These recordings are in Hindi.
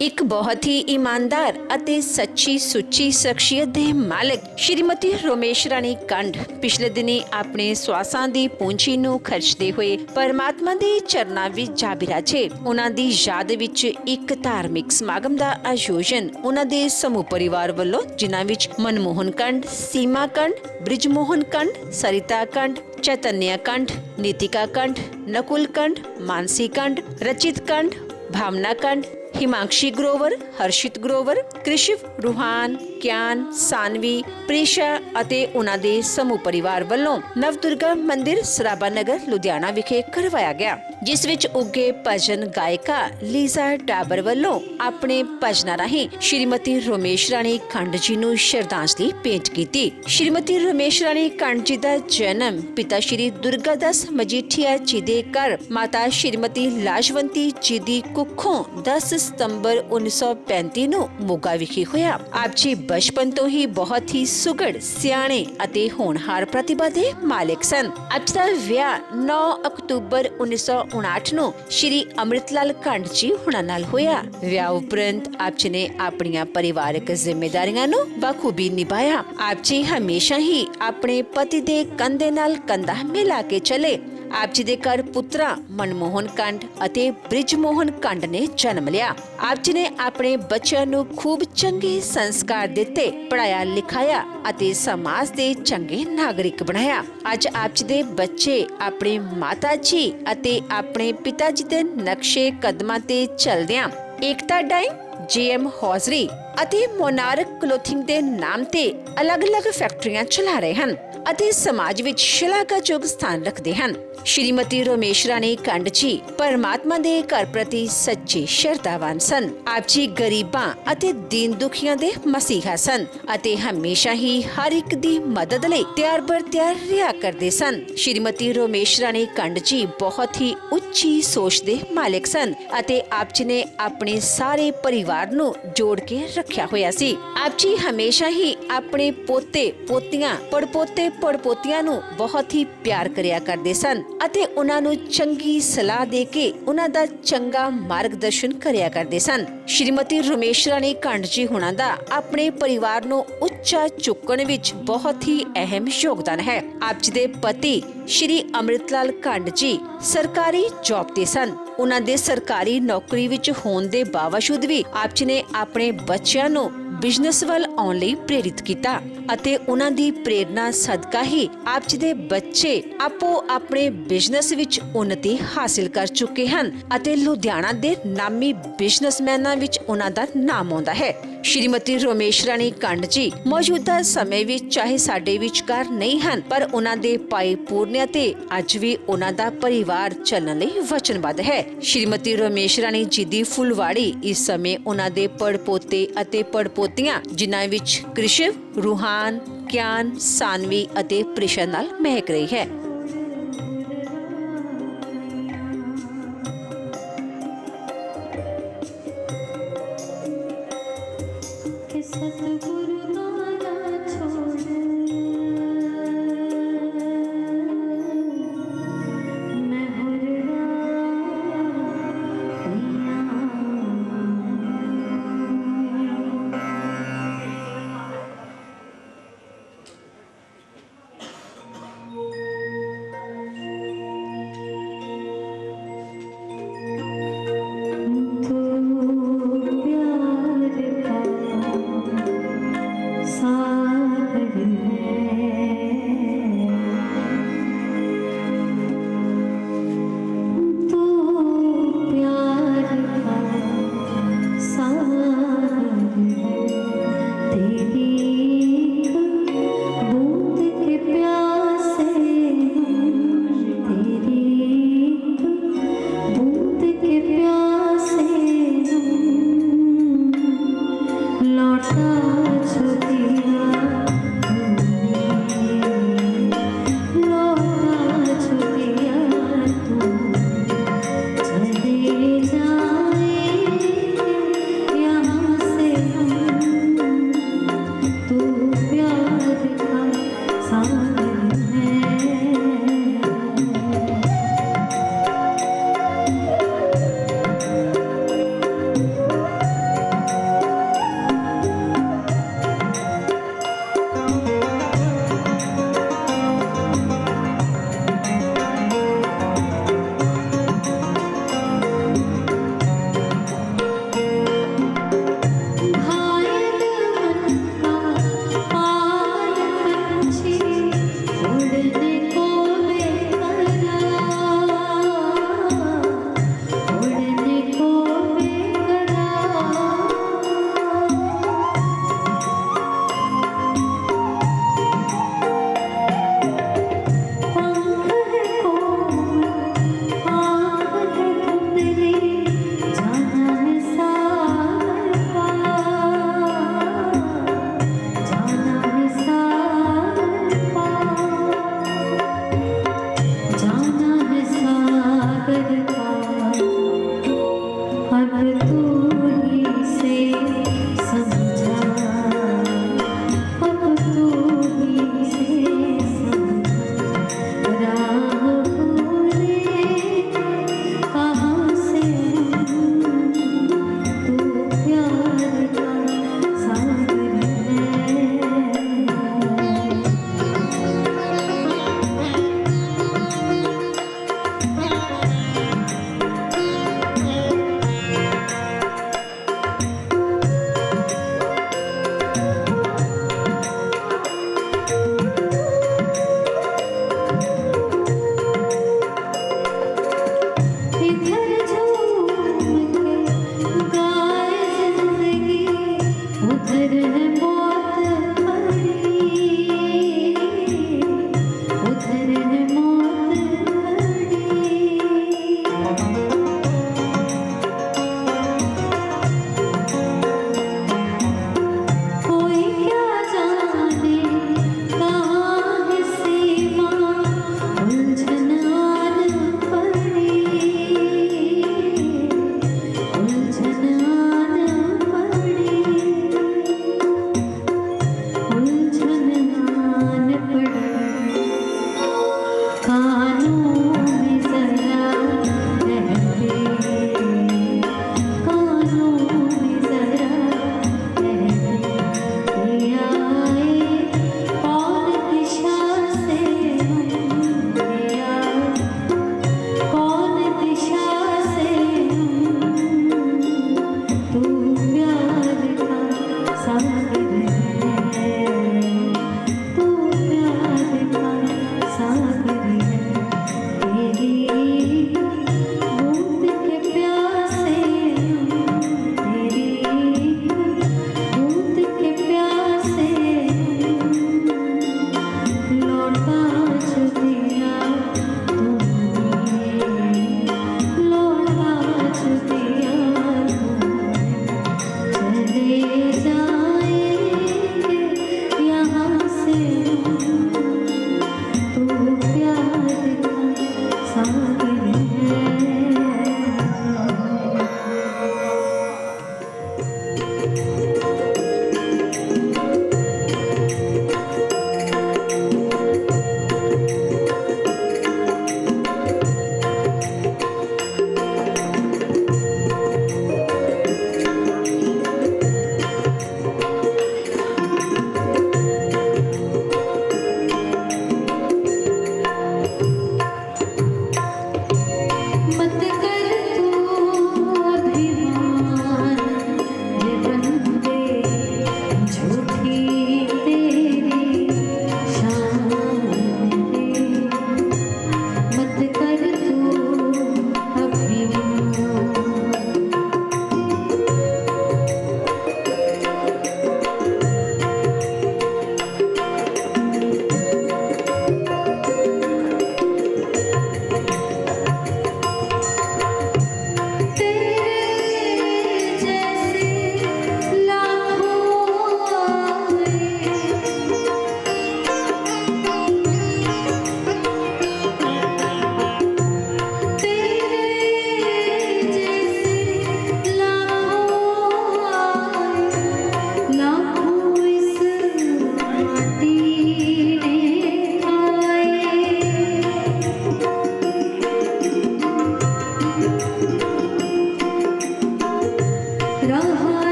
एक बहुत ही ईमानदार ਅਤੇ ਸੱਚੀ ਸੁੱਚੀ ਸ਼ਖਸੀਅਤ ਦੇ ਮਾਲਕ ਸ਼੍ਰੀਮਤੀ ਰੋਮੇਸ਼ ਰਾਣੀ ਕੰਡ ਪਿਛਲੇ ਦਿਨੀ ਆਪਣੇ ਸਵਾਸਾਂ ਦੀ ਪੂੰਜੀ ਨੂੰ ਖਰਚਦੇ ਹੋਏ ਪਰਮਾਤਮਾ ਦੇ ਚਰਨਾਂ ਵਿੱਚ ਜਾ ਬਿਰਾਜੇ। ਉਹਨਾਂ ਦੀ ਯਾਦ ਵਿੱਚ ਇੱਕ ਧਾਰਮਿਕ ਸਮਾਗਮ ਦਾ ਆਯੋਜਨ ਉਹਨਾਂ ਦੇ ਸਮੂਹ ਪਰਿਵਾਰ ਵੱਲੋਂ, ਜਿਨ੍ਹਾਂ ਵਿੱਚ ਮਨਮੋਹਨ ਕੰਡ, ਸੀਮਾ ਕੰਡ, ਬ੍ਰਿਜਮੋਹਨ ਕੰਡ, ਸਰਿਤਾ ਕੰਡ, चैतन्य कंठ, नीतिका कंठ, नकुल कंठ, मानसी कंठ, रचित कंठ, भावना कंठ, हिमांशी ग्रोवर, हर्षित ग्रोवर, कृशिव, रूहान, कियान, सानवी, प्रीशा ਅਤੇ ਉਹਨਾਂ ਦੇ ਸਮੂਹ ਪਰਿਵਾਰ ਵੱਲੋਂ ਨਵਦੁਰਗਾ ਮੰਦਿਰ ਸਰਾਭਾ ਨਗਰ ਲੁਧਿਆਣਾ ਵਿਖੇ ਕਰਵਾਇਆ ਗਿਆ, ਜਿਸ ਵਿੱਚ ਉੱਗੇ ਭਜਨ ਗਾਇਕਾ ਲੀਜ਼ਾ ਡਾਬਰ ਵੱਲੋਂ ਆਪਣੇ ਭਜਨਾਂ ਰਾਹੀਂ ਸ਼੍ਰੀਮਤੀ ਰੋਮੇਸ਼ ਰਾਣੀ ਕੰਡ ਜੀ ਨੂੰ ਸ਼ਰਧਾਂਜਲੀ ਭੇਂਟ ਕੀਤੀ। ਸ਼੍ਰੀਮਤੀ ਰੋਮੇਸ਼ ਰਾਣੀ ਕੰਡ ਜੀ ਦਾ ਜਨਮ ਪਿਤਾ ਸ਼੍ਰੀ ਦੁਰਗਾਦਾਸ ਮਜੀਠੀਆ ਜੀ ਦੇ ਘਰ ਮਾਤਾ ਸ਼੍ਰੀਮਤੀ ਲਾਜਵੰਤੀ ਜੀ ਦੀ ਕੁੱਖੋਂ 10 ਸਤੰਬਰ 1935 ਨੂੰ ਮੋਗਾ ਵਿਖੇ ਹੋਇਆ। ਆਪ ਜੀ ਬਚਪਨ ਤੋਂ ਹੀ ਬਹੁਤ ਹੀ ਸੁਘੜ, ਸਿਆਣੇ ਅਤੇ ਹੋਣਹਾਰ ਪ੍ਰਤਿਭਾ ਦੇ ਮਾਲਕ ਸਨ। ਅੱਜ ਦਾ ਵਿਆਹ 9 ਅਕਤੂਬਰ 1959 ਨੂੰ ਸ਼੍ਰੀ ਅੰਮ੍ਰਿਤਲਾਲ ਕੰਡ ਜੀ ਹੁਣਾਂ ਨਾਲ ਹੋਇਆ। ਵਿਆਹ ਉਪਰੰਤ ਆਪ ਜੀ ਨੇ ਆਪਣੀਆਂ ਪਰਿਵਾਰਕ ਜ਼ਿੰਮੇਵਾਰੀਆਂ ਨੂੰ ਬਖੂਬੀ ਨਿਭਾਇਆ। ਆਪ ਜੀ ਹਮੇਸ਼ਾ ਹੀ ਆਪਣੇ ਪਤੀ ਦੇ ਕੰਧੇ ਨਾਲ ਕੰਧਾ ਮਿਲਾ ਕੇ ਚਲੇ। ਆਪ ਜੀ ਦੇ ਘਰ ਪੁੱਤਰਾਂ ਮਨਮੋਹਨ ਕੰਡ ਅਤੇ ਬ੍ਰਿਜਮੋਹਨ ਕੰਡ ਨੇ ਜਨਮ ਲਿਆ। ਆਪ ਜੀ ਨੇ ਆਪਣੇ ਬੱਚਿਆਂ ਨੂੰ ਖੂਬ ਚੰਗੇ ਸੰਸਕਾਰ ਦਿੱਤੇ, ਪੜਾਇਆ ਲਿਖਾਇਆ ਅਤੇ ਸਮਾਜ ਦੇ ਚੰਗੇ ਨਾਗਰਿਕ ਬਣਾਇਆ। ਅੱਜ ਆਪ ਜੀ ਦੇ ਬੱਚੇ ਆਪਣੇ ਮਾਤਾ ਜੀ ਅਤੇ ਆਪਣੇ ਪਿਤਾ ਜੀ ਦੇ ਨਕਸ਼ੇ ਕਦਮਾਂ ਤੇ ਚੱਲਦਿਆਂ ਏਕਤਾ ਡਾਈਂਗ, JM ਹੌਜ਼ਰੀ ਅਤੇ ਮੋਨਾਰਕ ਕਲੋਥਿੰਗ ਦੇ ਨਾਮ ਤੇ ਅਲੱਗ-ਅਲੱਗ ਫੈਕਟਰੀਆਂ ਚਲਾ ਰਹੇ ਹਨ ਅਤੇ ਸਮਾਜ ਵਿੱਚ ਸ਼ਲਾਘਾਯੋਗ ਸਥਾਨ ਰੱਖਦੇ ਹਨ। ਸ਼੍ਰੀਮਤੀ ਰੋਮੇਸ਼ ਰਾਣੀ ਕੰਡ ਜੀ ਪਰਮਾਤਮਾ ਦੇ ਘਰ ਪ੍ਰਤੀ ਸੱਚੇ ਸ਼ਰਧਾਵਾਨ ਸਨ। ਆਪ ਜੀ ਗਰੀਬਾਂ ਅਤੇ ਦੀਨ ਦੁਖੀਆਂ ਦੇ ਮਸੀਹਾ ਸਨ ਅਤੇ ਹਮੇਸ਼ਾ ਹੀ ਹਰ ਇੱਕ ਦੀ ਮਦਦ ਲਈ ਤਿਆਰ ਬਰ ਤਿਆਰ ਰਿਹਾ ਕਰਦੇ ਸਨ। ਸ਼੍ਰੀਮਤੀ ਰੋਮੇਸ਼ ਰਾਣੀ ਕੰਡ ਜੀ ਬਹੁਤ ਹੀ ਉੱਚੀ ਸੋਚ ਦੇ ਮਾਲਕ ਸਨ ਅਤੇ ਆਪ ਜੀ ਨੇ ਆਪਣੇ ਸਾਰੇ ਪਰਿਵਾਰ ਨੂੰ ਜੋੜ ਕੇ ਰੱਖਿਆ ਹੋਇਆ ਸੀ। ਆਪ ਜੀ ਹਮੇਸ਼ਾ ਹੀ ਆਪਣੇ ਪੋਤੇ ਪੋਤੀਆਂ, ਪੜਪੋਤੇ ਪੜਪੋਤੀਆਂ ਨੂੰ ਬਹੁਤ ਹੀ ਪਿਆਰ ਕਰਿਆ ਕਰਦੇ ਸਨ ਅਤੇ ਉਹਨਾਂ ਨੂੰ ਚੰਗੀ ਸਲਾਹ ਦੇ ਕੇ ਉਹਨਾਂ ਦਾ ਚੰਗਾ ਮਾਰਗਦਰਸ਼ਨ ਕਰਿਆ ਕਰਦੇ ਸਨ। ਸ਼੍ਰੀਮਤੀ ਰੋਮੇਸ਼ ਰਾਣੀ ਕੰਡ ਜੀ ਹੁਣਾਂ ਦਾ ਆਪਣੇ ਪਰਿਵਾਰ ਨੂੰ ਉੱਚਾ ਚੁੱਕਣ ਵਿੱਚ ਬਹੁਤ ਹੀ ਅਹਿਮ ਯੋਗਦਾਨ ਹੈ। ਆਪ ਜੀ ਦੇ ਪਤੀ ਸ਼੍ਰੀ ਅੰਮ੍ਰਿਤਲਾਲ ਕੰਡ ਜੀ ਸਰਕਾਰੀ ਜੌਬ ਤੇ ਸਨ। ਉਹਨਾਂ ਦੇ ਸਰਕਾਰੀ ਨੌਕਰੀ ਵਿੱਚ ਹੋਣ ਦੇ ਬਾਵਜੂਦ ਵੀ ਆਪ ਜੀ ਨੇ ਆਪਣੇ ਬੱਚਿਆਂ ਨੂੰ ਬਿਜ਼ਨਸ ਵੱਲ ਆਉਣ ਲਈ ਪ੍ਰੇਰਿਤ ਕੀਤਾ ਅਤੇ ਉਹਨਾਂ ਦੀ ਪ੍ਰੇਰਨਾ ਸਦਕਾ ਹੀ ਆਪ ਜੀ ਦੇ ਬੱਚੇ ਆਪੋ ਆਪਣੇ ਬਿਜ਼ਨਸ ਵਿੱਚ ਉੱਨਤੀ ਹਾਸਿਲ ਕਰ ਚੁੱਕੇ ਹਨ ਅਤੇ ਲੁਧਿਆਣਾ ਦੇ ਨਾਮੀ ਬਿਜ਼ਨਸਮੈਨਾਂ ਵਿੱਚ ਉਹਨਾਂ ਦਾ ਨਾਮ ਆਉਂਦਾ ਹੈ। ਸ਼੍ਰੀਮਤੀ ਰੋਮੇਸ਼ ਰਾਣੀ ਕੰਡ ਜੀ ਮੌਜੂਦਾ ਸਮੇਂ ਵਿੱਚ ਚਾਹੇ ਸਾਡੇ ਵਿਚਕਾਰ ਨਹੀਂ ਹਨ, ਪਰ ਉਹਨਾਂ ਦੇ ਭਾਈ ਪੂਰਨਿਆ ਤੇ ਅੱਜ ਵੀ ਉਹਨਾਂ ਦਾ ਪਰਿਵਾਰ ਚੱਲਣ ਲਈ ਵਚਨਬੱਧ ਹੈ। ਸ਼੍ਰੀਮਤੀ ਰੋਮੇਸ਼ ਰਾਣੀ ਜੀ ਦੀ ਫੁਲਵਾੜੀ ਇਸ ਸਮੇਂ ਉਹਨਾਂ ਦੇ ਪੜਪੋਤੇ ਅਤੇ ਪੜਪੋਤੀਆਂ, ਜਿਨ੍ਹਾਂ ਵਿੱਚ ਕ੍ਰਿਸ਼ਿਵ, ਰੂਹਾਨ, ਕਿਆਨ, ਸਾਨਵੀ ਅਤੇ ਪ੍ਰੀਸ਼ਾ ਨਾਲ ਮਹਿਕ ਰਹੀ ਹੈ।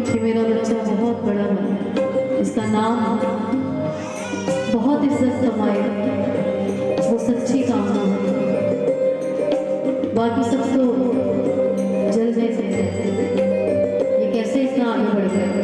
कि मेरा बच्चा बहुत बड़ा बने, इसका नाम बहुत इज्जत कमाए, वो सच्ची कामना है। बाकी सब तो जलने से ये कैसे इतना आगे बढ़ गया।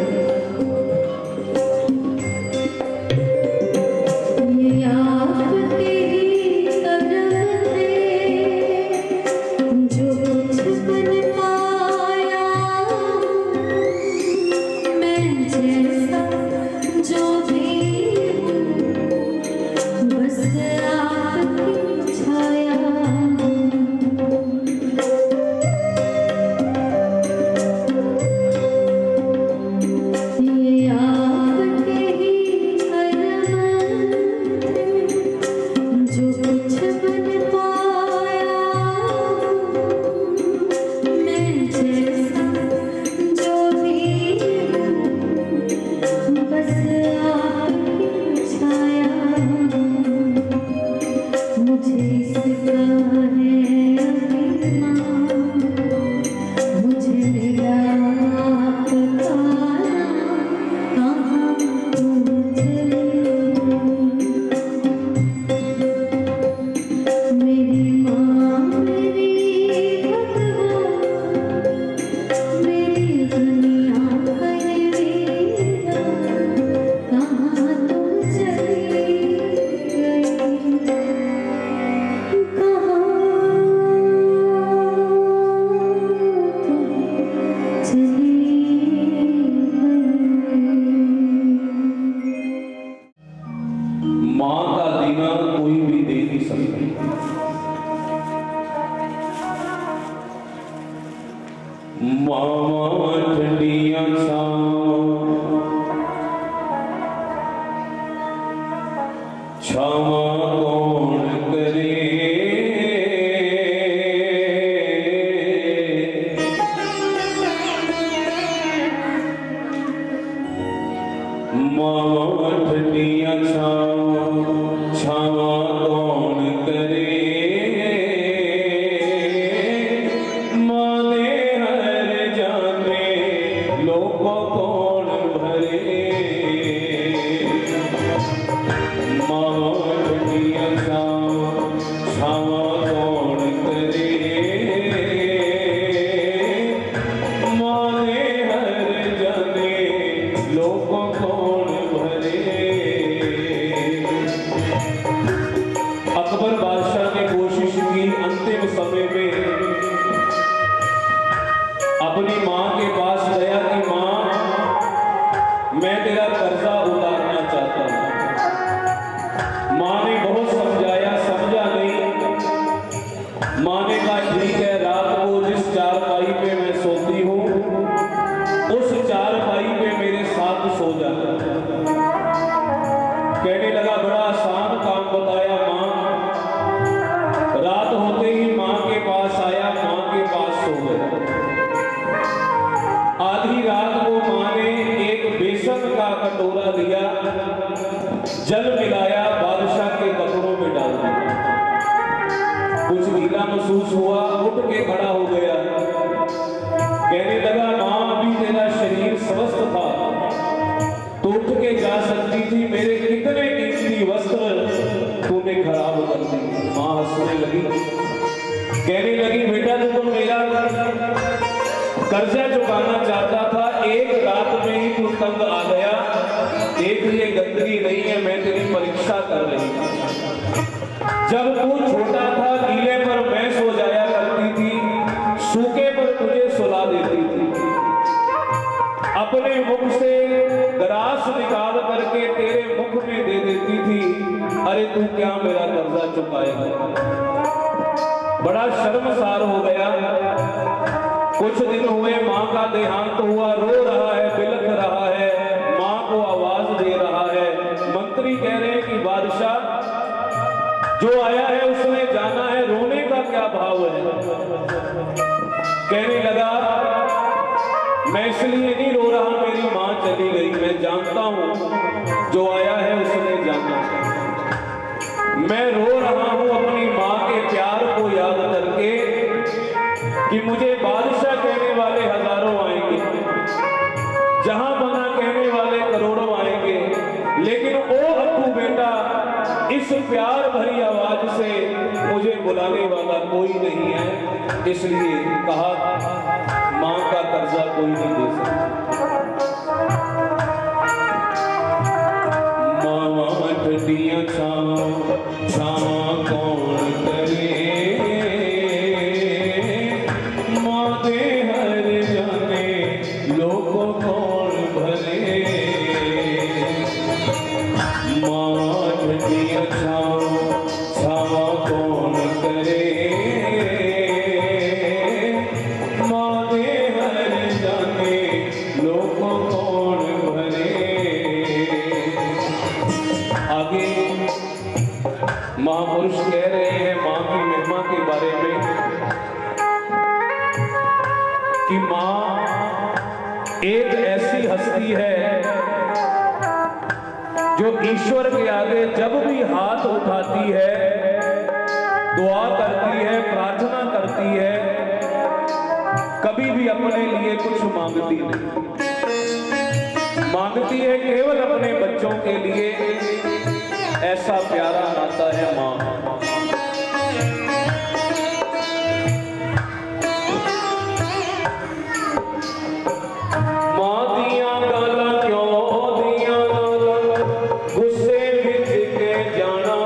जल मिलाया, बादशाह के कपड़ों में डाल दिया। कुछ गीला महसूस हुआ, उठ के खड़ा हो गया, कहने लगा मां अभी तेरा शरीर स्वस्थ था तो उठ के जा सकती थी, मेरे कितने कीमती वस्त्र तूने खराब कर दिए। मां हंसने लगी, कहने लगी बेटा तू तो मेरा कर्जा चुकाना चाहता था, एक रात में ही तू तंग आ गया। देख ये गंदगी नहीं है, मैं तेरी परीक्षा कर रही हूं। जब तू छोटा था गीले पर मैं सो जाया करती थी, सूखे पर तुझे सुला देती थी, अपने मुख से ग्रास निकाल करके तेरे मुख में दे देती थी। अरे तू क्या मेरा कर्जा चुकाएगा। बड़ा शर्मसार हो गया। कुछ दिन हुए, मां का देहांत हुआ, रो रहा है, बिलख रहा है, मां को आवाज दे रहा है। मंत्री कह रहे हैं कि बादशाह जो आया है उसने जाना है, रोने का क्या भाव है। कहने लगा मैं इसलिए नहीं रो रहा, मेरी मां चली गई, मैं जानता हूं जो आया है उसने जाना है। मैं रो रहा हूं अपनी मां के प्यार को याद करके कि मुझे बादशाह कहने वाले हजारों आएंगे, जहां बना कहने वाले करोड़ों आएंगे, लेकिन ओ अप्पू बेटा, इस प्यार भरी आवाज से मुझे बुलाने वाला कोई नहीं है। इसलिए कहा मां का कर्जा कोई नहीं दे सकता। मावा ठंडियां छावा कौन करे, मां दे हर जाने लोगों कौन भरे। मावा ठंडियां छावा कौन करे, मां दे हर जाने लोगों कौन भरे। आगे महापुरुष कह रहे हैं मां की महिमा के बारे में कि मां एक ऐसी हस्ती है जो ईश्वर के आगे जब भी हाथ उठाती है, दुआ करती है, प्रार्थना करती है, कभी भी अपने लिए कुछ मांगती नहीं। मांगती है केवल अपने बच्चों के लिए। ऐसा प्यारा नाता है मां। मां दियां गालां क्यों दियां गालां गुस्से विच के जाना।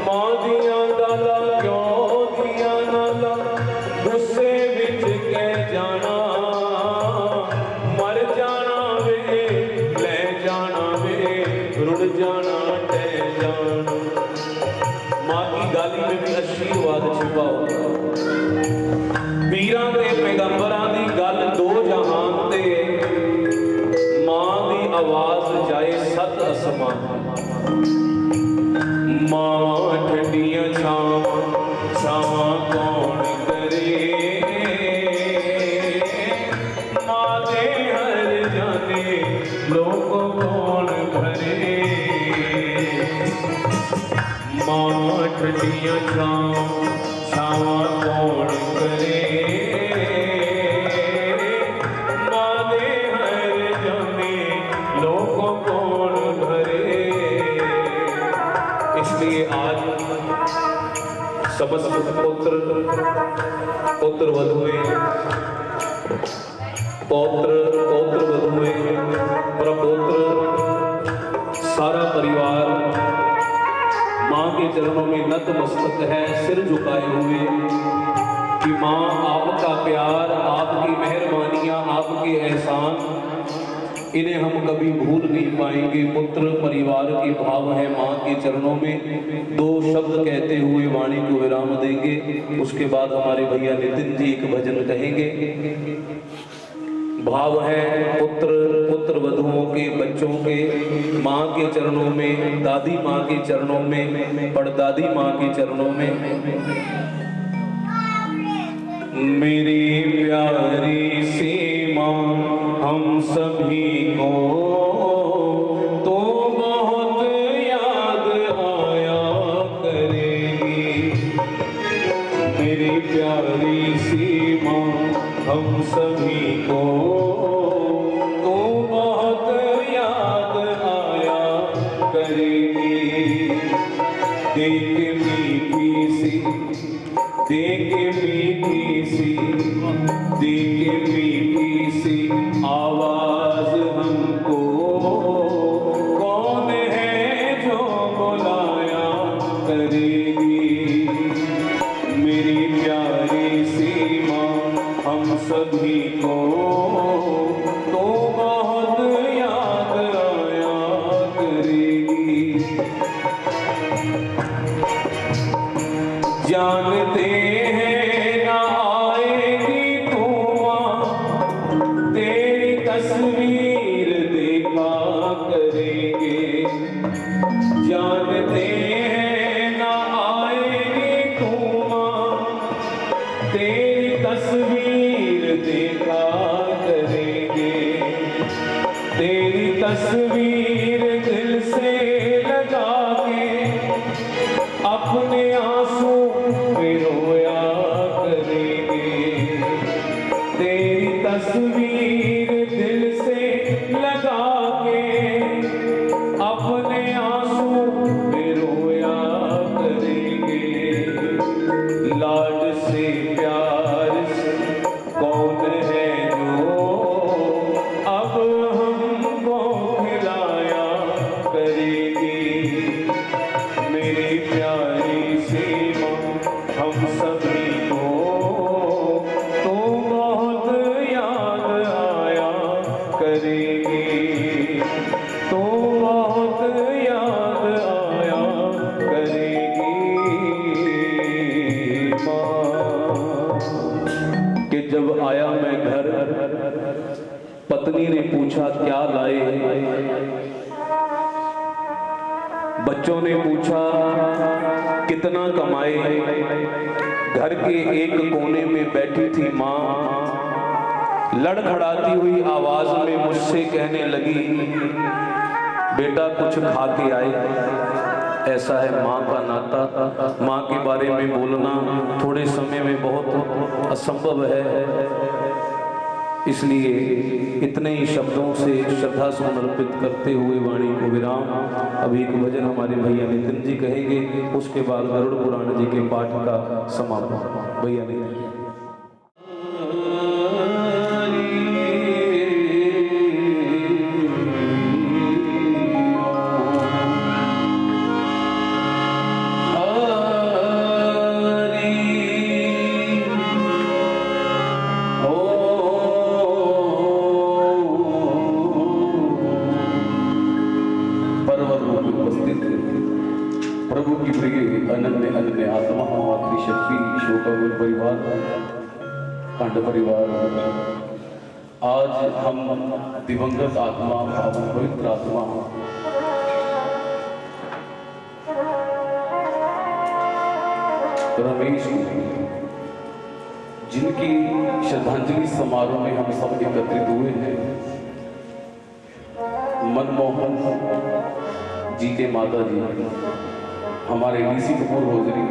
मां दियां गालां क्यों दियां गालां गुस्से विच के जाना। मर जाना वे ले जाना वे रुड़ जाना टह जाना। मां की गाली में भी आशीर्वाद छिपा होता। पीरां ते पैगंबरां दी गल दो जहान ते, मां दी आवाज जाए सत असमान। मां ठंडियां छावां कौन करे, मां दे हर जाने लोग कौन भरे। मां ठंडियां छावां कौन करे, मां दे हर जाने लोग कौन भरे। इसलिए आज समस्त पुत्र वधुएं, पौत्र वधुएं, प्रपौत्र, सारा परिवार मां के चरणों में नतमस्तक है, सिर झुकाए हुए कि मां आपका प्यार, आपकी मेहरबानियां, आपके एहसान, इन्हें हम कभी भूल नहीं पाएंगे। पुत्र परिवार के भाव है मां के चरणों में। दो शब्द कहते हुए वाणी को विराम देंगे। उसके बाद हमारे भैया नितिन जी एक भजन कहेंगे। भाव है पुत्र वधुओं के, बच्चों के, मां के चरणों में, दादी मां के चरणों में, परदादी मां के चरणों में। मेरी प्यारी सी मां हम सभी को तो बहुत याद आया करेगी। मेरी प्यारी सी मां हम सभी को तो बहुत याद आया करेगी। देख मीठी सी, देख मीठी सी, देख मीठी सी आवाज हमको कौन है जो बुलाया करेगी। मेरी प्यारी सी मां हम सभी को तो बहुत याद आया करेगी। जानते हैं ना आएगी तू मां, तेरी तस्वीर देखा करेंगे। जानते हैं ना आएगी तू मां, तेरी तस्वीर देखा करेंगे। तेरी तस्वीर दिल से लगा के अपने आंसू में रोया करेंगे। तेरी तस्वीर दिल पत्नी ने पूछा क्या लाए, बच्चों ने पूछा कितना कमाए। घर के एक कोने में बैठी थी माँ, लड़खड़ाती हुई आवाज में मुझसे कहने लगी, बेटा कुछ खा के आए। ऐसा है माँ का नाता। माँ के बारे में बोलना थोड़े समय में बहुत असंभव है, इसलिए इतने ही शब्दों से श्रद्धा समर्पित करते हुए वाणी को विराम। अभी एक भजन हमारे भैया नितिन जी कहेंगे, उसके बाद गरुड़ पुराण जी के पाठ का समापन। भैया नितिन जी। प्रभु की प्रिय अनन्य अनन्य आत्मा मातृशक्ति शोकाकुल परिवार खंड परिवार, आज हम दिवंगत आत्मा पावन पवित्र आत्मा रमेश जिनकी श्रद्धांजलि समारोह में हम सब एकत्रित हुए हैं, मनमोहन जी के माता जी, हमारे डीसी कपूर होजरी,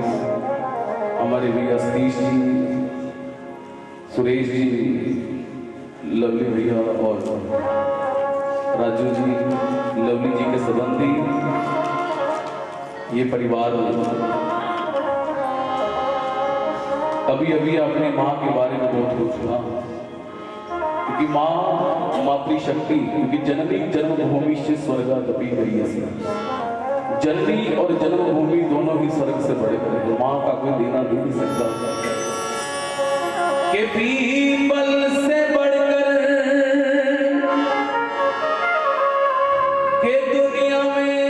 हमारे भैया सतीश जी, सुरेश जी, लवली भैया और राजू जी, लवली जी के संबंधी, ये परिवार अभी अभी अपने माँ के बारे में बहुत कुछ सुना, क्योंकि माँ मातृशक्ति, क्योंकि जननी जन्मभूमि से स्वर्गादपि गई है। जननी और जन्मभूमि दोनों ही स्वर्ग से बड़े हैं, माँ का कोई देना दे नहीं सकता। के पीपल से बढ़कर के दुनिया में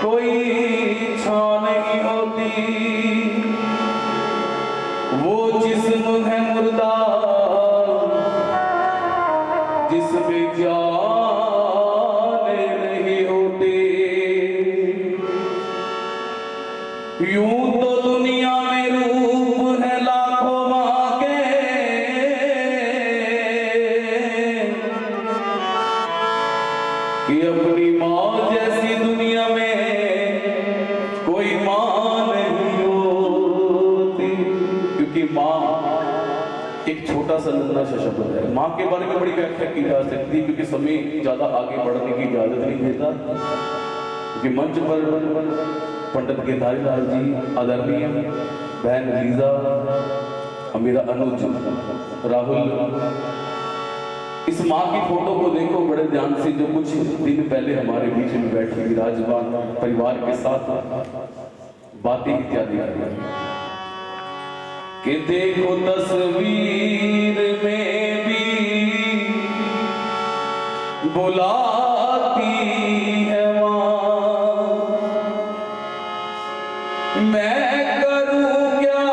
कोई छां नहीं होती, वो जिस्म है मुर्दा जिसमें जाने नहीं होती। यूं तो दुनिया में रूप है लाखों माँ के, कि अपनी माँ जैसी दुनिया में कोई माँ नहीं होती। क्योंकि माँ एक छोटा सा नन्हा सा शब्द है। माँ के बारे में बड़ी व्याख्या की जा सकती है, क्योंकि समय ज्यादा आगे बढ़ने की इजाजत नहीं देता। क्योंकि मंच पर पंडित गिरधारी लाल जी, आदरणीय बहन लीजा, मेरा अनुज राहुल, इस माँ की फोटो को देखो बड़े ध्यान से, जो कुछ दिन पहले हमारे बीच में बैठी विराजमान परिवार के साथ बातें इत्यादि कर रही कि देखो तस्वीर में भी बुलाती है माँ, मैं करूं क्या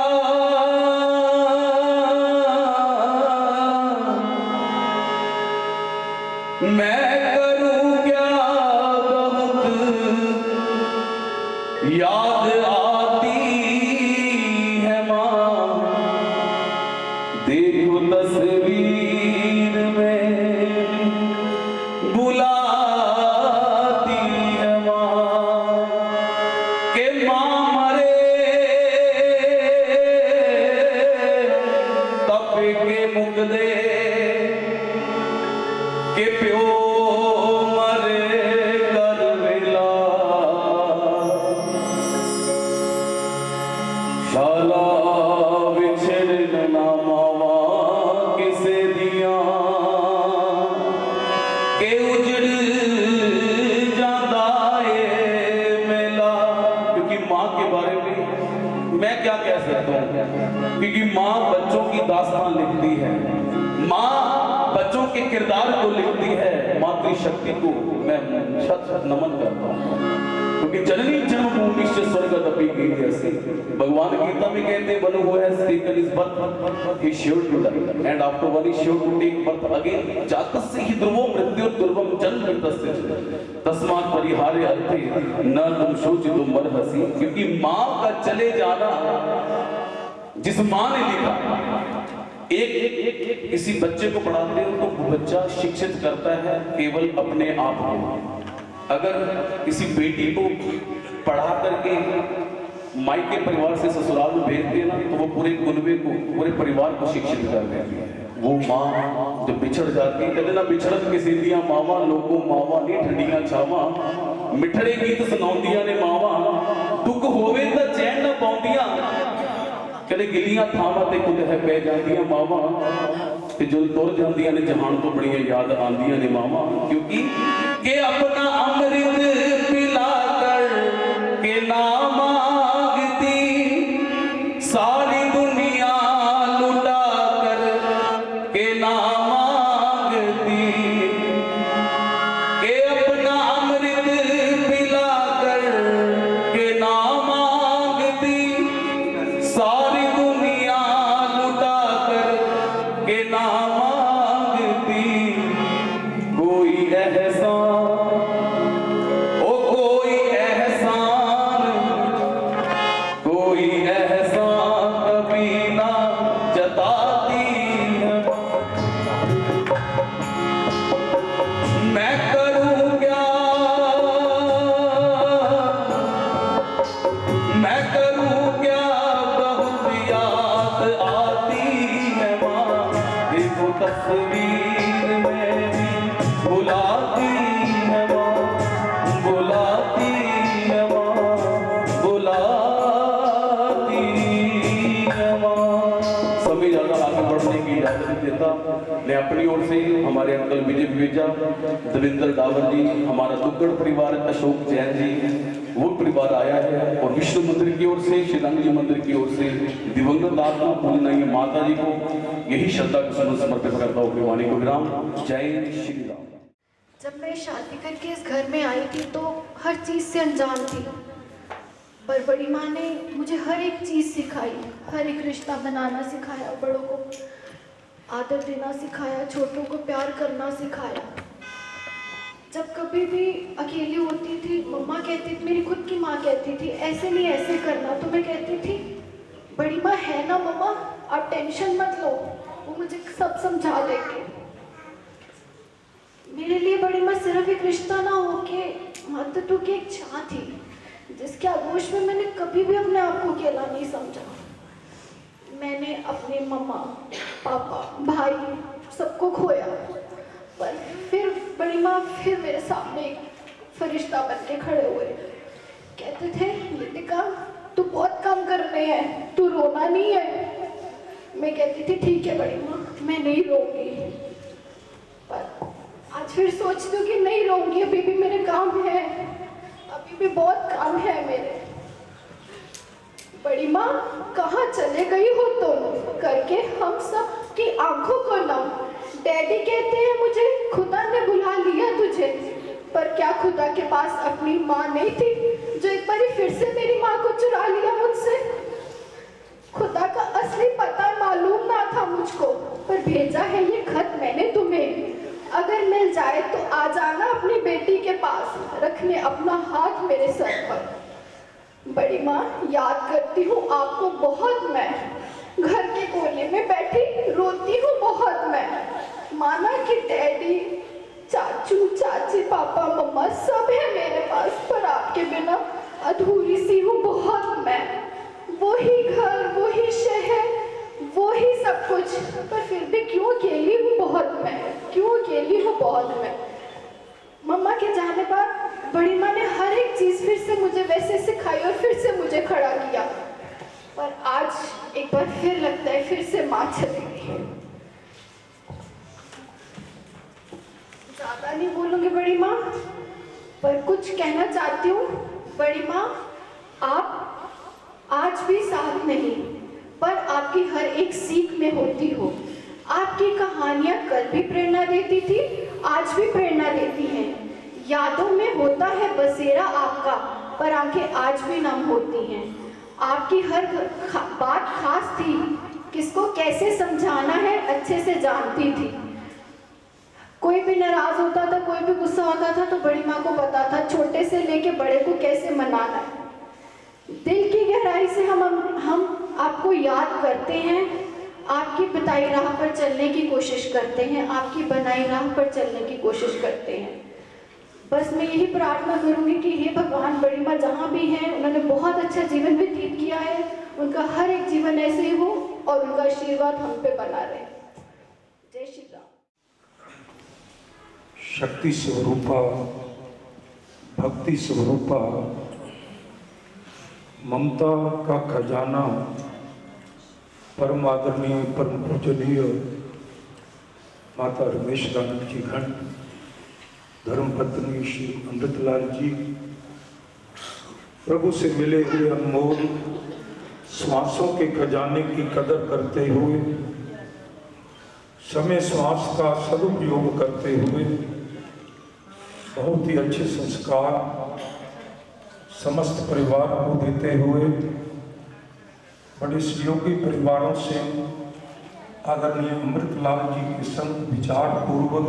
मैं करूं क्या, बहुत याद आती है माँ। देखो तस्वीर में बुलाती है माँ, के माँ मरे तप के मुकदे, के प्यो मरे कर वेला, शाला विछड़ ना मावा किसे दिया, के उजड़ जाता है मेला। क्योंकि माँ के बारे में मैं क्या कह सकता हूँ, क्योंकि माँ बच्चों की दास्तान लिखती है, माँ बच्चों के किरदार को लिखती है। मातृशक्ति को मैं शत शत नमन करता हूँ। क्योंकि जननी जन्मभूमि से स्वर्गदपि गीयसी। भगवान गीता में कहते हैं, one who has taken his birth is sure to die and after one is sure to take birth again। जातस्य हि ध्रुवो मृत्युर ध्रुवम जन्ममृतस्य तस्मात् परिहार्य अर्थे न तुम शोचितुम अर्हसि। क्योंकि माँ का चले जाना, जिस माँ ने लिखा, एक किसी बच्चे को पढ़ाते हो तो बच्चा शिक्षित करता है केवल अपने आप को। अगर किसी बेटी को पढ़ा करके मायके परिवार से ससुराल में भेजते हैं ना, तो वो पूरे कुनबे को, पूरे परिवार को शिक्षित कर देती है। वो माँ जब बिछड़ जाती है, कहते ना बिछड़न के सीधियां मावा, लोगों मावा नी ठंडियां छावा, मिठड़े गीत सुनाउंदियां ने मावा, दुख होवे तो चैन न पाउंदियां, कहते गिलियां थावां ते खुद है पै जांदियां मावा, ते जो तुर जांदियां ने जहान तो बड़ियां याद आंदियां ने मावा। क्योंकि के अपना अमृत पिलाकर के ना मांगती, सारी दुनिया लुटा कर के ना मांगती, के अपना अमृत पिलाकर के ना मांगती, सारी दुनिया लुटा कर के ना मांगती। कोई एहसान, ओ कोई एहसान, कोई एहसान कभी ना जताती है। मैं करूं क्या, मैं करूं क्या, बहुत याद आती है माँ, देखो तस्वीर में बुलाती है माँ, बुलाती है माँ, बुलाती है माँ। समय ज्यादा आगे बढ़ने की इजाजत नहीं देता। मैं अपनी ओर से हमारे अंकल विजय विवेजा, देवेंद्र डावर जी, हमारा दुग्गड़ परिवार, अशोक जैन जी, वो परिवार आया है, और विष्णु मंदिर की ओर से, श्रीरंग जी मंदिर की ओर से दिवंगत आत्मा पूजनीय माता जी को यही श्रद्धा के सुमन समर्पित करता हूँ। अपनी वाणी को विराम। जय श्री राम। जब मैं शादी करके इस घर में आई थी तो हर चीज़ से अनजान थी, पर बड़ी माँ ने मुझे हर एक चीज़ सिखाई, हर एक रिश्ता बनाना सिखाया, बड़ों को आदर देना सिखाया, छोटों को प्यार करना सिखाया। जब कभी भी अकेली होती थी, मम्मा कहती थी, मेरी खुद की माँ कहती थी ऐसे नहीं ऐसे करना, तो मैं कहती थी बड़ी माँ है ना मम्मा, आप टेंशन मत लो, वो मुझे सब समझा देंगे। मेरे लिए बड़ी माँ सिर्फ एक रिश्ता ना हो के मातृत्व की एक छाँ थी, जिसके आगोश में मैंने कभी भी अपने आप को अकेला नहीं समझा। मैंने अपने मम्मा, पापा, भाई सबको खोया, पर फिर बड़ी माँ फिर मेरे सामने एक फरिश्ता बन के खड़े हुए। कहते थे लितिका तू बहुत काम करने हैं, तू रोना नहीं है। मैं कहती थी ठीक है बड़ी माँ, मैं नहीं रोऊंगी। पर आज फिर सोचती हूँ कि नहीं रोऊंगी, अभी भी मेरे काम है, अभी भी बहुत काम है मेरे। बड़ी माँ कहाँ चले गई हो तुम, करके हम सब की आंखों को नम। डैडी कहते हैं मुझे खुदा ने बुला लिया तुझे, पर क्या खुदा के पास अपनी माँ नहीं थी जो एक बार फिर से मेरी माँ को चुरा लिया मुझसे। खुदा का असली पता मालूम ना था मुझको, पर भेजा है ये खत मैंने तुम्हें। अगर मिल जाए तो आ जाना अपनी बेटी के पास, रखने अपना हाथ मेरे सर पर। बड़ी माँ याद करती हूँ आपको बहुत मैं, घर के कोने में बैठी रोती हूँ बहुत मैं। माना कि डैडी, चाचू, चाची, पापा, मम्मा सब है मेरे पास, पर आपके बिना अधूरी सी हूँ बहुत मैं। वही घर, वही शहर, वही सब कुछ, पर फिर भी क्यों अकेली हूँ बहुत मैं, क्यों अकेली हूँ बहुत मैं। मम्मा के जाने पर बड़ी माँ ने हर एक चीज़ फिर से मुझे वैसे सिखाई और फिर से मुझे खड़ा किया, पर आज एक बार फिर लगता है फिर से माँ चली गई। ज़्यादा नहीं बोलूँगी बड़ी माँ, पर कुछ कहना चाहती हूँ। बड़ी माँ आप आज भी साथ नहीं, पर आपकी हर एक सीख में होती हो। आपकी कहानियाँ कल भी प्रेरणा देती थी, आज भी प्रेरणा देती हैं। यादों में होता है बसेरा आपका, पर आंखें आज भी नम होती हैं। आपकी हर बात खास थी, किसको कैसे समझाना है अच्छे से जानती थी। कोई भी नाराज होता था, कोई भी गुस्सा होता था तो बड़ी माँ को पता था छोटे से लेके बड़े को कैसे मनाना है। दिल की गहराई से हम आपको याद करते हैं, आपकी बताई राह पर चलने की कोशिश करते हैं, आपकी बनाई राह पर चलने की कोशिश करते हैं। बस मैं यही प्रार्थना करूंगी कि हे भगवान, बड़ी माँ जहाँ भी हैं उन्होंने बहुत अच्छा जीवन व्यतीत किया है, उनका हर एक जीवन ऐसे ही हो और उनका आशीर्वाद हम पे बना रहे। जय श्री राम। शक्ति स्वरूपा, भक्ति स्वरूपा, ममता का खजाना, परम आदरणीय परम पूजनीय माता रमेश रानी जी खंड, धर्मपत्नी श्री अमृतलाल जी, प्रभु से मिले हुए अनमोल श्वासों के खजाने की कदर करते हुए, समय श्वास का सदुपयोग करते हुए, बहुत ही अच्छे संस्कार समस्त परिवार को देते हुए, बड़े सहयोगी परिवारों से आदरणीय अमृतलाल जी के संग विचार पूर्वक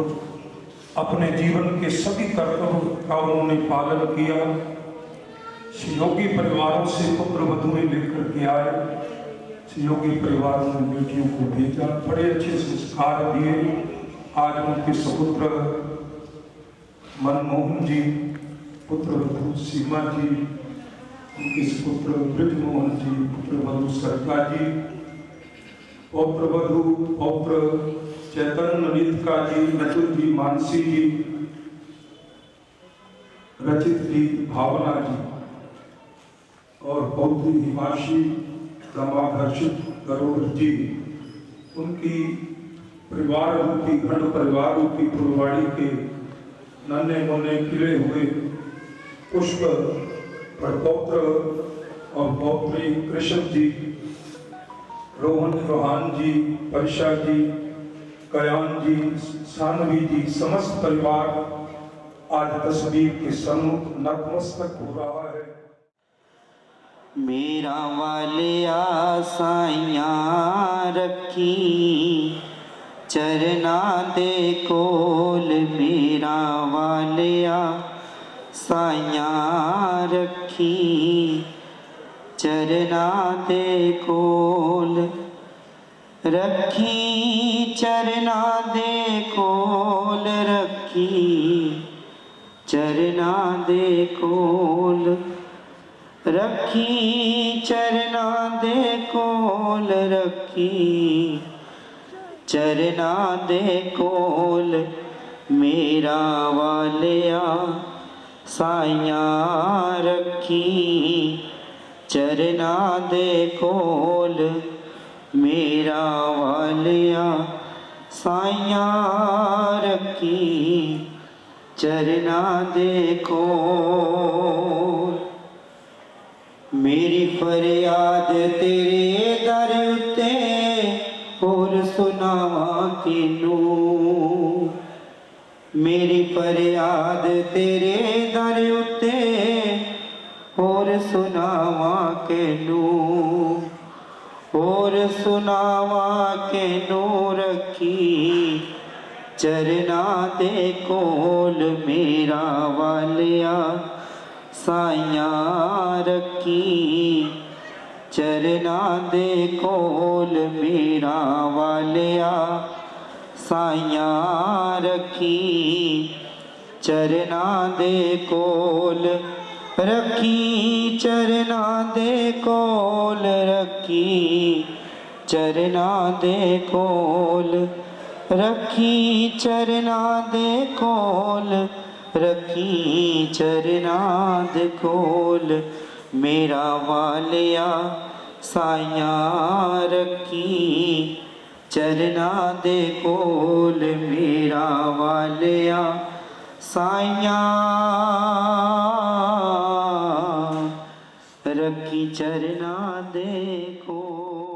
अपने जीवन के सभी कर्तव्यों का उन्होंने पालन किया। सहयोगी परिवारों से पुत्र वधुएं लेकर के आए, सहयोगी परिवारों ने बेटियों को भेजा, बड़े अच्छे संस्कार दिए। आज उनके सुपुत्र मनमोहन जी, पुत्र वधु सीमा जी, उनके सुपुत्र ब्रजमोहन जी, पुत्र वधु सरका जी, पौत्र वधु पौत्र चैतन्य ननितका जी, नचुल जी, मानसी जी, रचित जी, भावना जी और पौत्री हिमाशी, दामाद हर्षित गरोदर जी, उनकी परिवार रूपी घंट परिवार रूपी फुलवाड़ी के नन्हे मुन्ने खिले हुए पुष्प पौत्र और पौत्री कृष्ण जी, रोहन रोहान जी, परिशा जी, कयान जी, सानवी जी, समस्त परिवार आज तस्वीर के सम्मुख नतमस्तक हो रहा है। मेरा वालिया साइया रखी चरना दे कोल, मेरा वालिया साइया रखी चरना दे कोल, रखी चरना दे कोल, रखी चरना दे कोल, रखी चरना दे कोल, रखी चरना दे कोल, मेरा वालिया साइया रखी चरना दे कोल, मेरा वालिया साइया रखी चरना दे कोल। मेरी फरियाद तेरे दर उत्ते होर सुनावा किनू, मेरी फरियाद तेरे दर उत्ते होर सुनावा किनू, होर सुनावा किनू, रखी चरना दे कोल, मेरा वालिया साइया रखी चरना दे कोल, मेरा वालिया साइया रखी चरना दे कोल, रखी चरना दे कोल, रखी चरना दे कोल, रखी चरना दे कोल, रखी चरना दे कोल, मेरा वालिया साइया रखी चरना दे कोल, मेरा वालिया साइया रखी चरना दे कोल।